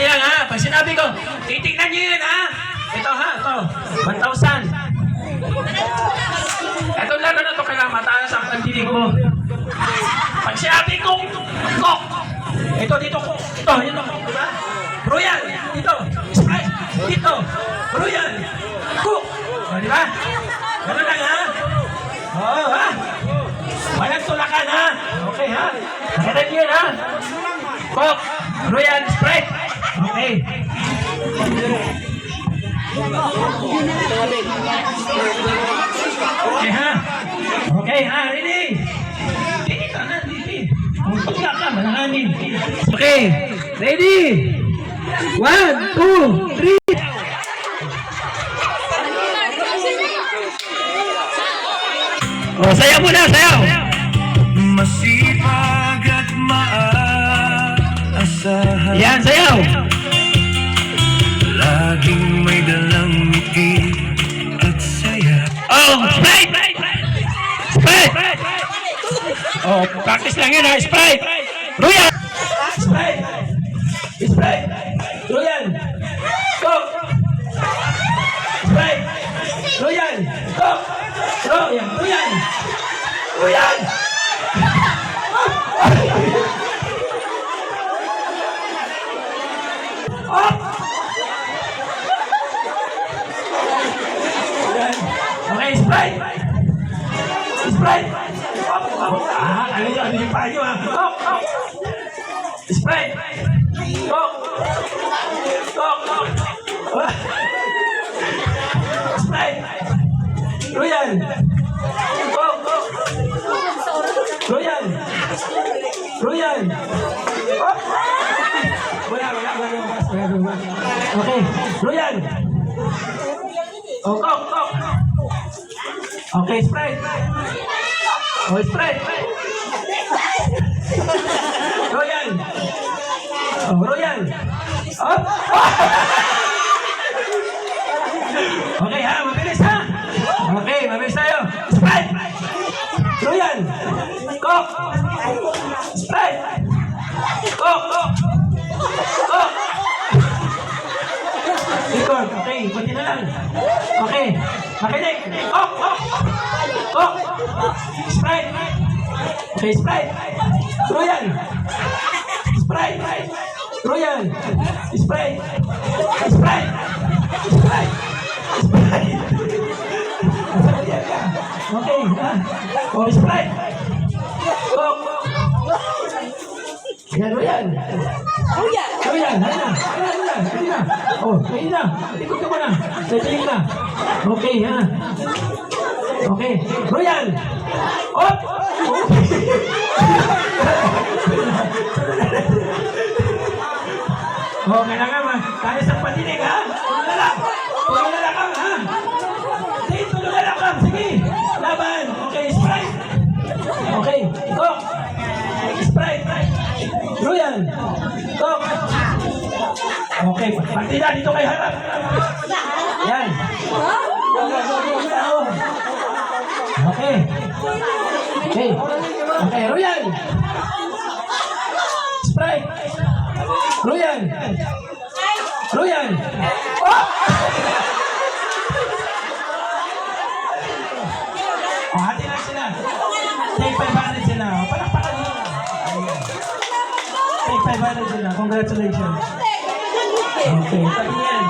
Sandali lang ha. Pag sinabi ko, titignan nyo yun ha. Ito ha, ito. 1,000. Ito laro na ito kailangan mataas ang pandinig mo. Pag sinabi kong kok. Ito dito kok. Ito, yun kok, diba? Royal, dito. Sprite, dito. Royal, kok. O, diba? Ganun lang ha. Oo ha. Walang tulakan ha. Okay ha. Nakita nyo yun ha. Kok, Royal, Sprite. Okay. Okay ha? Okay ha? Ready? Ready ka na, ready. Pagka ka, malanganin. Okay. Ready? 1, 2, 3. Oh, sayaw muna, sayaw. Masipag at maaasahan. Yan, sayaw. Laging may dalang ngiti at saya. Oh, Sprite! Sprite! Oh, practice lang yun ha, Sprite! Royal! Sprite! Sprite! Royal! Coke! Sprite! Royal! Coke! Royal! Royal! Royal! Okay, Sprite! Sprite! Ano yung paa nyo ha? Sprite! Coke! Coke! Sprite! Royal! Coke! Royal! Royal! Wala. Okay, Royal! Oh, Coke! Okay, Sprite. Oh, Sprite. Royal. Oh, Royal. Oh. Okay ha, mabilis ha. Okay, mabilis tayo. Sprite. Royal. Coke. Sprite. Coke. Coke. Record. Okay, pati na lang. Okay. Makinig. Coke. Coke. Sprite. Okay, Sprite. Royal. Sprite. Royal. Sprite. Sprite. Sprite. Sprite. Okay. Oh, Sprite. Coke. Yan, Royal. Royal. Halina. Oh, halina. Ikot ka muna. Setiling na. Okay, ha. Okay. Royal. Op! Oh, kailangan ba? Kaya sa patinig, ha? Tulala ka, ha? Sige, tulala ka. Sige. Laban. Okay, Sprite. Okay. Coke. Sprite. Royal. Coke. Okay. Partida dito kayo harap. Yan. Okay. Okay. Okay, Royal. Sprite. Royal. Royal. Oh! Oh, hati lang sila. Take 500 sila. Palakpakan nyo. Take 500 sila. Congratulations. Okay, tabi yan.